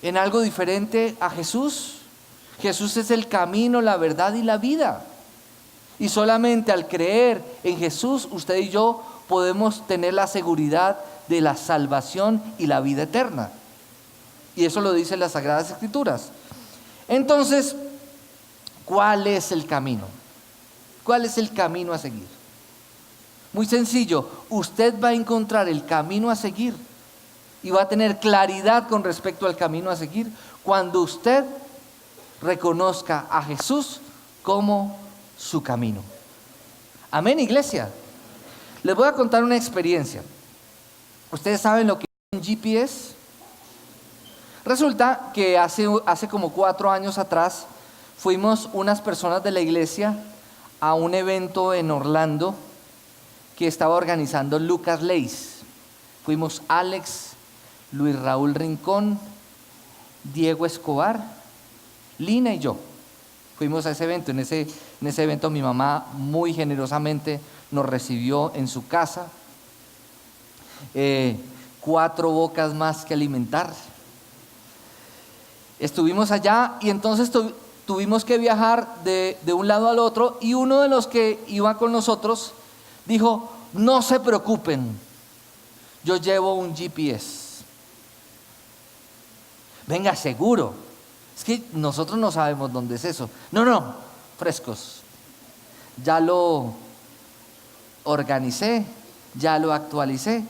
en algo diferente a Jesús. Jesús es el camino, la verdad y la vida. Y solamente al creer en Jesús, usted y yo podemos tener la seguridad de la salvación y la vida eterna. Y eso lo dicen las Sagradas Escrituras. Entonces, ¿cuál es el camino? ¿Cuál es el camino a seguir? Muy sencillo, usted va a encontrar el camino a seguir y va a tener claridad con respecto al camino a seguir cuando usted reconozca a Jesús como su camino. Amén, iglesia. Les voy a contar una experiencia. ¿Ustedes saben lo que es un GPS? Resulta que hace como 4 años atrás fuimos unas personas de la iglesia a un evento en Orlando que estaba organizando Lucas Leis. Fuimos Alex, Luis Raúl Rincón, Diego Escobar, Lina y yo. Fuimos a ese evento. En ese evento mi mamá muy generosamente nos recibió en su casa. 4 bocas más que alimentar. Estuvimos allá y entonces tuvimos que viajar de un lado al otro, y uno de los que iba con nosotros dijo, no se preocupen, yo llevo un GPS. Venga, seguro, es que nosotros no sabemos dónde es eso. No, frescos, ya lo organicé, ya lo actualicé,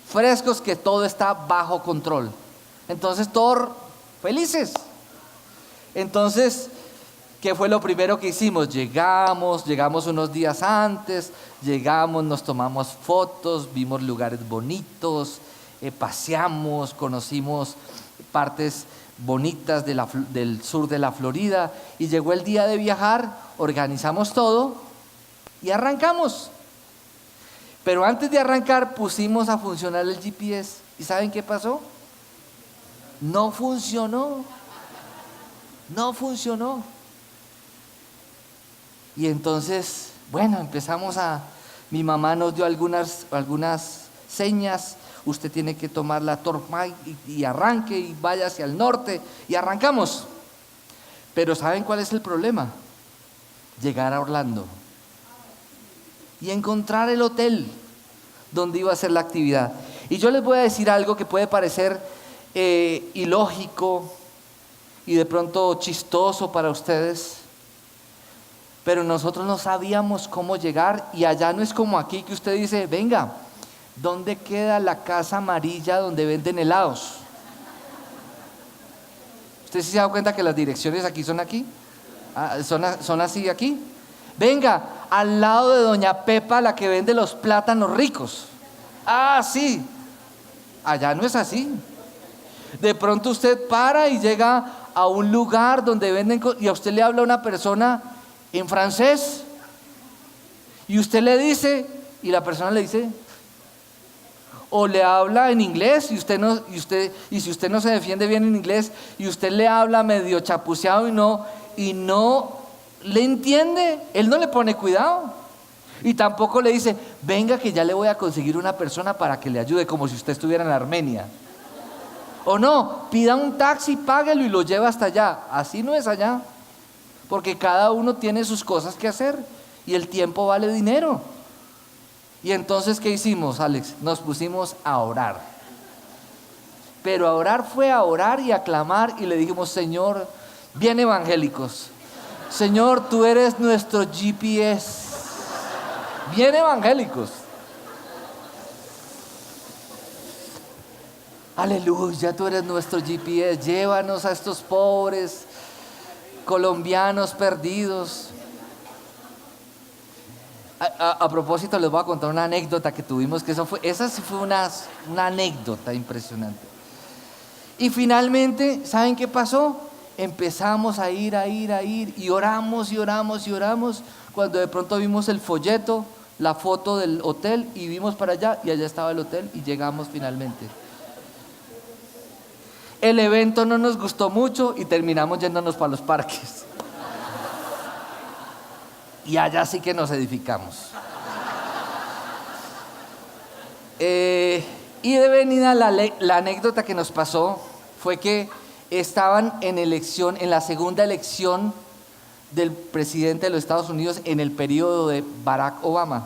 frescos que todo está bajo control. Entonces todos felices. Entonces, ¿qué fue lo primero que hicimos? Llegamos unos días antes, nos tomamos fotos, vimos lugares bonitos, paseamos, conocimos partes bonitas del sur de la Florida, y llegó el día de viajar, organizamos todo y arrancamos. Pero antes de arrancar pusimos a funcionar el GPS, ¿y saben qué pasó? No funcionó. Y entonces, bueno, mi mamá nos dio algunas señas. Usted tiene que tomar la Tormay y arranque y vaya hacia el norte, y arrancamos. Pero ¿saben cuál es el problema? Llegar a Orlando y encontrar el hotel donde iba a ser la actividad. Y yo les voy a decir algo que puede parecer ilógico y de pronto chistoso para ustedes, pero nosotros no sabíamos cómo llegar. Y allá no es como aquí, que usted dice, venga, ¿dónde queda la casa amarilla donde venden helados? ¿Usted sí se da cuenta que las direcciones aquí son aquí? ¿Son así aquí? Venga, al lado de doña Pepa, la que vende los plátanos ricos. Sí, allá no es así. De pronto usted para y llega a un lugar donde venden y a usted le habla una persona en francés, y usted le dice, y la persona le dice, o le habla en inglés y si usted no se defiende bien en inglés y usted le habla medio chapuceado y no le entiende, él no le pone cuidado y tampoco le dice, venga que ya le voy a conseguir una persona para que le ayude, como si usted estuviera en Armenia. O no, pida un taxi, páguelo y lo lleva hasta allá. Así no es allá, porque cada uno tiene sus cosas que hacer y el tiempo vale dinero. Y entonces, ¿qué hicimos, Alex? Nos pusimos a orar. Pero a orar fue a orar y a clamar y le dijimos, Señor, bien evangélicos, Señor, tú eres nuestro GPS. Bien evangélicos. Aleluya, tú eres nuestro GPS. Llévanos a estos pobres colombianos perdidos. A propósito, les voy a contar una anécdota que tuvimos, que esa sí fue una anécdota impresionante. Y finalmente, ¿saben qué pasó? Empezamos a ir y oramos, cuando de pronto vimos el folleto, la foto del hotel y vimos para allá y allá estaba el hotel y llegamos finalmente. El evento no nos gustó mucho y terminamos yéndonos para los parques. Y allá sí que nos edificamos. Y de venida la anécdota que nos pasó fue que estaban en la segunda elección del presidente de los Estados Unidos en el periodo de Barack Obama.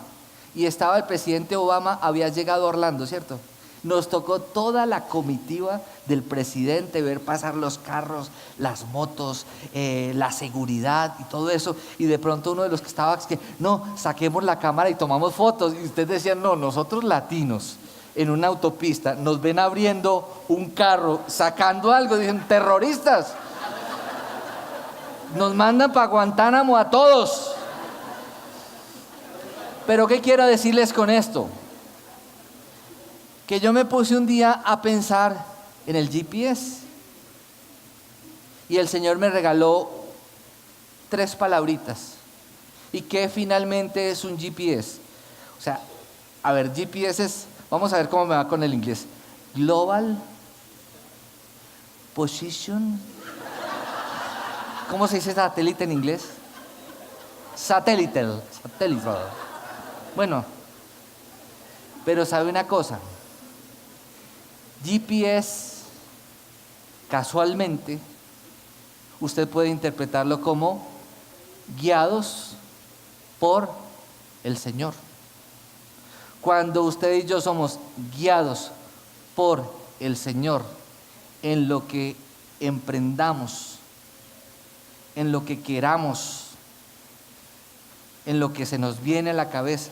Y estaba el presidente Obama, había llegado a Orlando, ¿cierto? Nos tocó toda la comitiva del presidente, ver pasar los carros, las motos, la seguridad y todo eso. Y de pronto uno de los que estaba, es que no, saquemos la cámara y tomamos fotos. Y ustedes decían, no, nosotros latinos en una autopista nos ven abriendo un carro, sacando algo, dicen, terroristas. Nos mandan para Guantánamo a todos. Pero ¿qué quiero decirles con esto? Que yo me puse un día a pensar en el GPS y el Señor me regaló 3 palabritas. ¿Y qué finalmente es un GPS? O sea, a ver, GPS es, vamos a ver cómo me va con el inglés. Global Position. ¿Cómo se dice satélite en inglés? Satellite. Bueno, pero ¿sabe una cosa? GPS, casualmente, usted puede interpretarlo como guiados por el Señor. Cuando usted y yo somos guiados por el Señor en lo que emprendamos, en lo que queramos, en lo que se nos viene a la cabeza,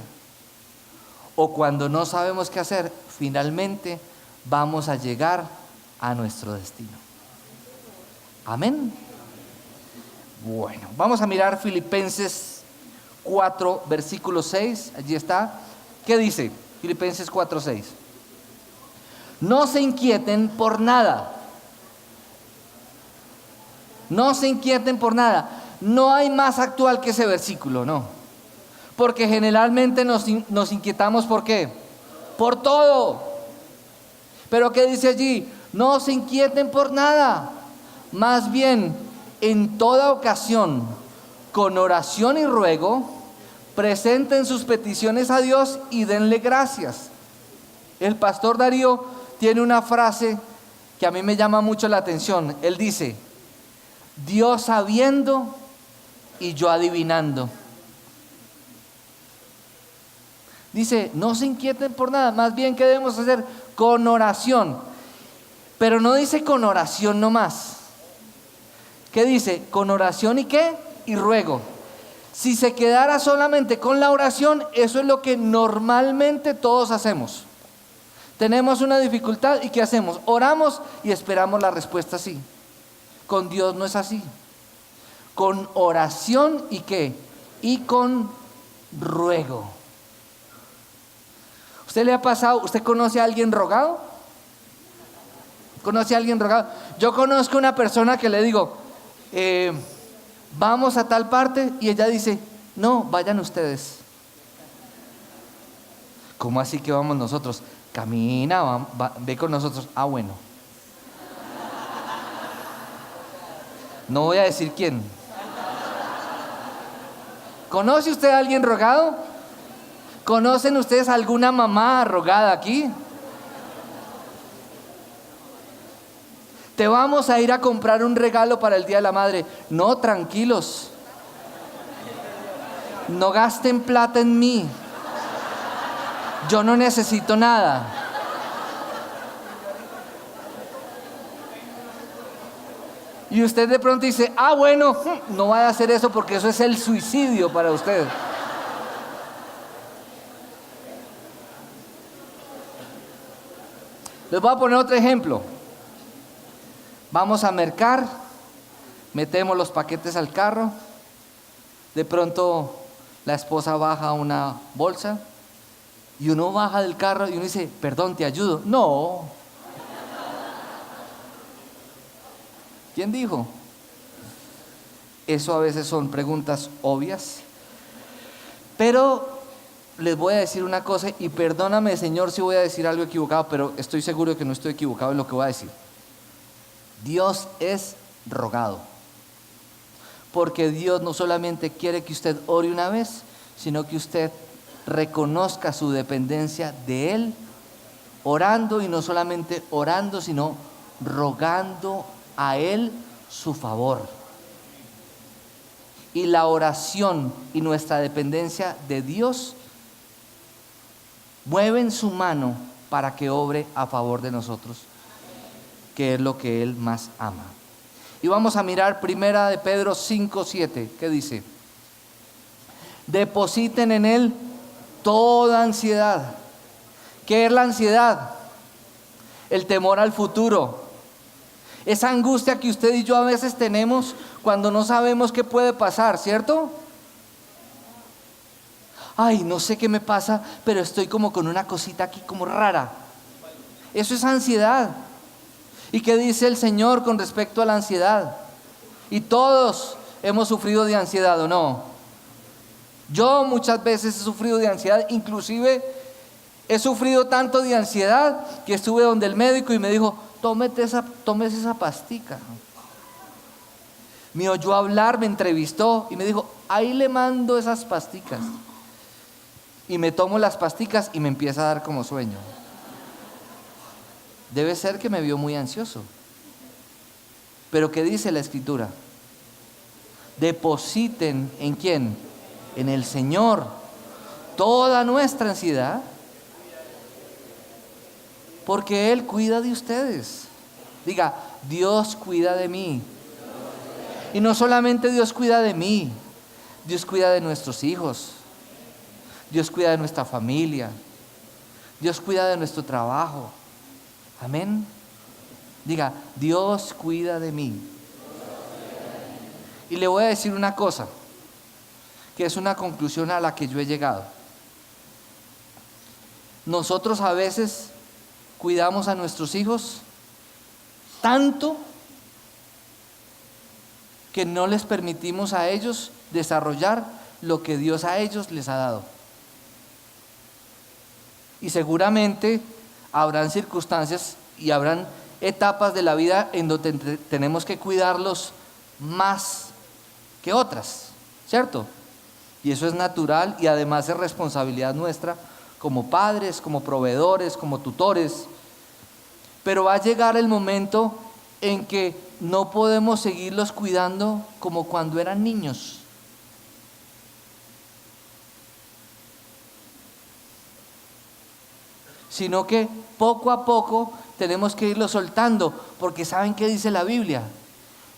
o cuando no sabemos qué hacer, finalmente vamos a llegar a nuestro destino. Amén. Bueno, vamos a mirar Filipenses 4, versículo 6. Allí está. ¿Qué dice? Filipenses 4, 6. No se inquieten por nada. No se inquieten por nada. No hay más actual que ese versículo, no. Porque generalmente nos inquietamos, ¿por qué? Por todo. Pero ¿qué dice allí? No se inquieten por nada. Más bien, en toda ocasión, con oración y ruego, presenten sus peticiones a Dios y denle gracias. El pastor Darío tiene una frase que a mí me llama mucho la atención. Él dice, Dios sabiendo y yo adivinando. Dice, no se inquieten por nada, más bien, ¿qué debemos hacer? Con oración. Pero no dice con oración nomás. ¿Qué dice? Con oración y ¿qué? Y ruego. Si se quedara solamente con la oración, eso es lo que normalmente todos hacemos. Tenemos una dificultad y ¿qué hacemos? Oramos y esperamos la respuesta así. Con Dios no es así. Con oración y ¿qué? Y con ruego. ¿Usted le ha pasado? ¿Usted conoce a alguien rogado? ¿Conoce a alguien rogado? Yo conozco una persona que le digo, vamos a tal parte, y ella dice, no, vayan ustedes. ¿Cómo así que vamos nosotros? Camina, ve con nosotros. Ah, bueno. No voy a decir quién. ¿Conoce usted a alguien rogado? ¿Conocen ustedes alguna mamá rogada aquí? Te vamos a ir a comprar un regalo para el Día de la Madre. No, tranquilos. No gasten plata en mí. Yo no necesito nada. Y usted de pronto dice, ah, bueno, no vaya a hacer eso porque eso es el suicidio para usted. Les voy a poner otro ejemplo. Vamos a mercar, metemos los paquetes al carro, de pronto la esposa baja una bolsa y uno baja del carro y uno dice, perdón, ¿te ayudo? No. ¿Quién dijo? Eso a veces son preguntas obvias, pero les voy a decir una cosa, y perdóname, Señor, si voy a decir algo equivocado, pero estoy seguro de que no estoy equivocado en lo que voy a decir. Dios es rogado, porque Dios no solamente quiere que usted ore una vez, sino que usted reconozca su dependencia de Él, orando, y no solamente orando, sino rogando a Él su favor. Y la oración y nuestra dependencia de Dios mueven su mano para que obre a favor de nosotros, que es lo que Él más ama. Y vamos a mirar primera de Pedro 5:7, ¿qué dice? Depositen en Él toda ansiedad. ¿Qué es la ansiedad? El temor al futuro. Esa angustia que usted y yo a veces tenemos cuando no sabemos qué puede pasar, ¿cierto? Ay, no sé qué me pasa, pero estoy como con una cosita aquí como rara. Eso es ansiedad. ¿Y qué dice el Señor con respecto a la ansiedad? Y todos hemos sufrido de ansiedad, ¿o no? Yo muchas veces he sufrido de ansiedad, inclusive he sufrido tanto de ansiedad que estuve donde el médico y me dijo, tómese esa pastica. Me oyó hablar, me entrevistó y me dijo, ahí le mando esas pasticas. Y me tomo las pasticas y me empieza a dar como sueño. Debe ser que me vio muy ansioso. Pero ¿qué dice la Escritura? Depositen ¿en quién? En el Señor toda nuestra ansiedad, porque Él cuida de ustedes. Diga, Dios cuida de mí. Y no solamente Dios cuida de mí, Dios cuida de nuestros hijos, Dios cuida de nuestra familia, Dios cuida de nuestro trabajo. Amén. Diga, Dios cuida de mí. Y le voy a decir una cosa, que es una conclusión a la que yo he llegado. Nosotros a veces cuidamos a nuestros hijos tanto que no les permitimos a ellos desarrollar lo que Dios a ellos les ha dado. Y seguramente habrán circunstancias y habrán etapas de la vida en donde tenemos que cuidarlos más que otras, ¿cierto? Y eso es natural y además es responsabilidad nuestra como padres, como proveedores, como tutores. Pero va a llegar el momento en que no podemos seguirlos cuidando como cuando eran niños. Sino que poco a poco tenemos que irlos soltando, porque ¿saben qué dice la Biblia?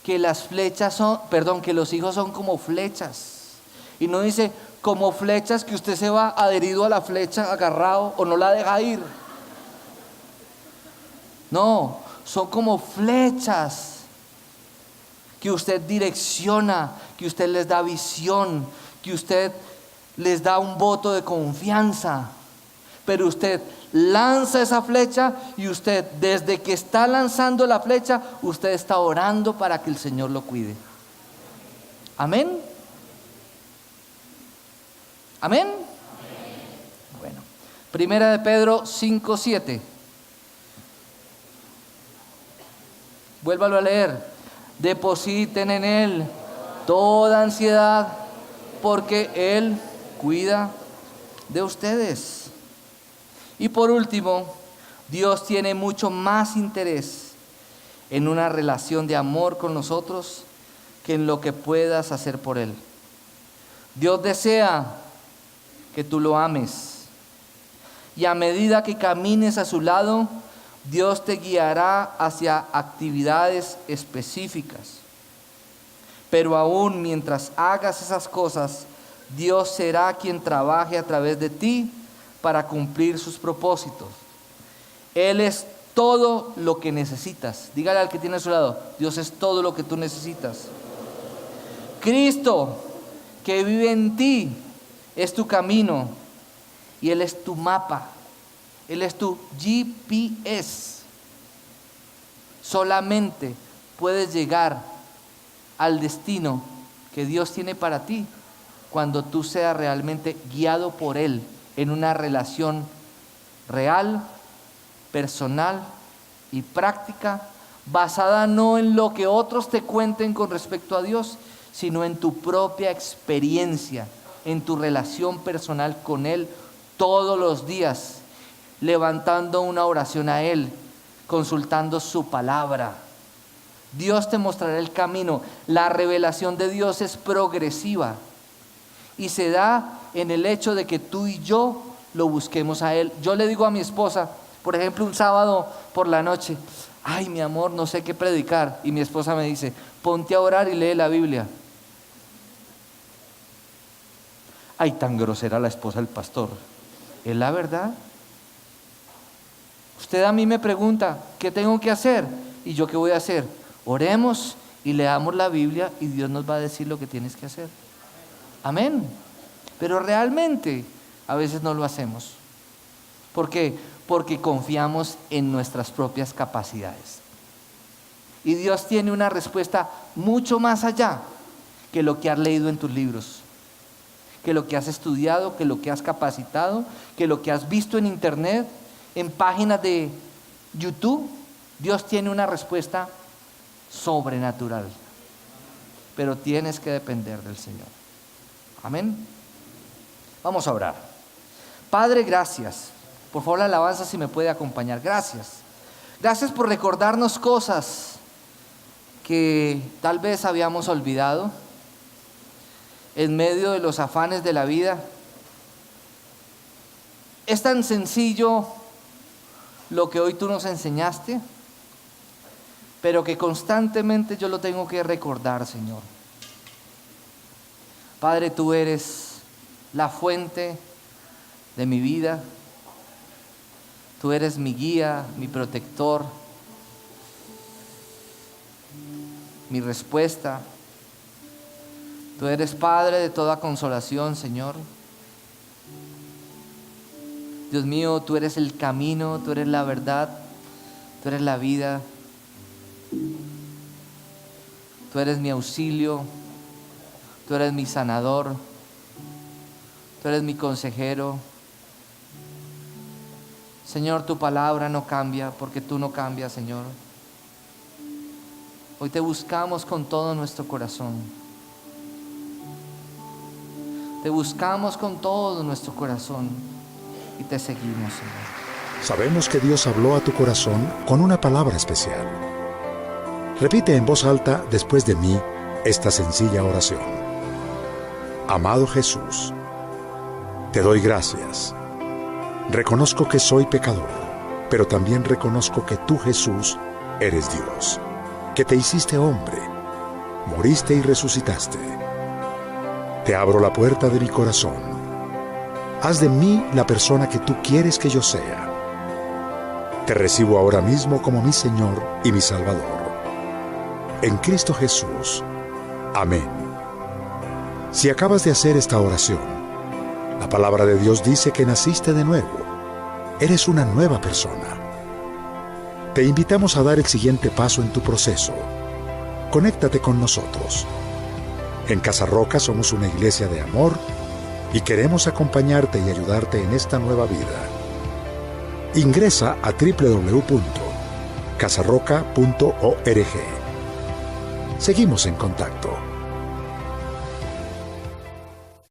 Que las flechas son, que los hijos son como flechas. Y no dice como flechas que usted se va adherido a la flecha, agarrado o no la deja ir. No, son como flechas que usted direcciona, que usted les da visión, que usted les da un voto de confianza. Pero usted lanza esa flecha y usted, desde que está lanzando la flecha, usted está orando para que el Señor lo cuide. ¿Amén? ¿Amén? Bueno, Primera de Pedro 5:7. Vuélvalo a leer. Depositen en Él toda ansiedad, porque Él cuida de ustedes. Y por último, Dios tiene mucho más interés en una relación de amor con nosotros que en lo que puedas hacer por Él. Dios desea que tú lo ames, y a medida que camines a su lado, Dios te guiará hacia actividades específicas. Pero aún mientras hagas esas cosas, Dios será quien trabaje a través de ti para cumplir sus propósitos. Él es todo lo que necesitas. Dígale al que tiene a su lado: Dios es todo lo que tú necesitas. Cristo, que vive en ti, es tu camino, y Él es tu mapa. Él es tu GPS. Solamente puedes llegar al destino que Dios tiene para ti cuando tú seas realmente guiado por Él en una relación real, personal y práctica, basada no en lo que otros te cuenten con respecto a Dios, sino en tu propia experiencia, en tu relación personal con Él todos los días, levantando una oración a Él, consultando su palabra. Dios te mostrará el camino. La revelación de Dios es progresiva y se da en el hecho de que tú y yo lo busquemos a Él. Yo le digo a mi esposa, por ejemplo, un sábado por la noche: ay, mi amor, no sé qué predicar. Y mi esposa me dice: ponte a orar y lee la Biblia. Ay, tan grosera la esposa del pastor. ¿Es la verdad? Usted a mí me pregunta: ¿qué tengo que hacer? ¿Y yo qué voy a hacer? Oremos y leamos la Biblia y Dios nos va a decir lo que tienes que hacer. Amén. Pero realmente a veces no lo hacemos. ¿Por qué? Porque confiamos en nuestras propias capacidades. Y Dios tiene una respuesta mucho más allá que lo que has leído en tus libros, que lo que has estudiado, que lo que has capacitado, que lo que has visto en internet, en páginas de YouTube. Dios tiene una respuesta sobrenatural, pero tienes que depender del Señor. Amén. Vamos a orar. Padre, gracias. Por favor, la alabanza si me puede acompañar. Gracias. Gracias por recordarnos cosas que tal vez habíamos olvidado en medio de los afanes de la vida. Es tan sencillo lo que hoy tú nos enseñaste, pero que constantemente yo lo tengo que recordar, Señor. Padre, tú eres la fuente de mi vida. Tú eres mi guía, mi protector, mi respuesta. Tú eres Padre de toda consolación, Señor. Dios mío, tú eres el camino, tú eres la verdad, tú eres la vida. Tú eres mi auxilio, tú eres mi sanador, tú eres mi consejero. Señor, tu palabra no cambia porque tú no cambias, Señor. Hoy te buscamos con todo nuestro corazón. Te buscamos con todo nuestro corazón y te seguimos, Señor. Sabemos que Dios habló a tu corazón con una palabra especial. Repite en voz alta después de mí esta sencilla oración. Amado Jesús, te doy gracias. Reconozco que soy pecador, pero también reconozco que tú, Jesús, eres Dios, que te hiciste hombre, moriste y resucitaste. Te abro la puerta de mi corazón. Haz de mí la persona que tú quieres que yo sea. Te recibo ahora mismo como mi Señor y mi Salvador. En Cristo Jesús. Amén. Si acabas de hacer esta oración, la palabra de Dios dice que naciste de nuevo. Eres una nueva persona. Te invitamos a dar el siguiente paso en tu proceso. Conéctate con nosotros. En Casa Roca somos una iglesia de amor y queremos acompañarte y ayudarte en esta nueva vida. Ingresa a www.casarroca.org. Seguimos en contacto.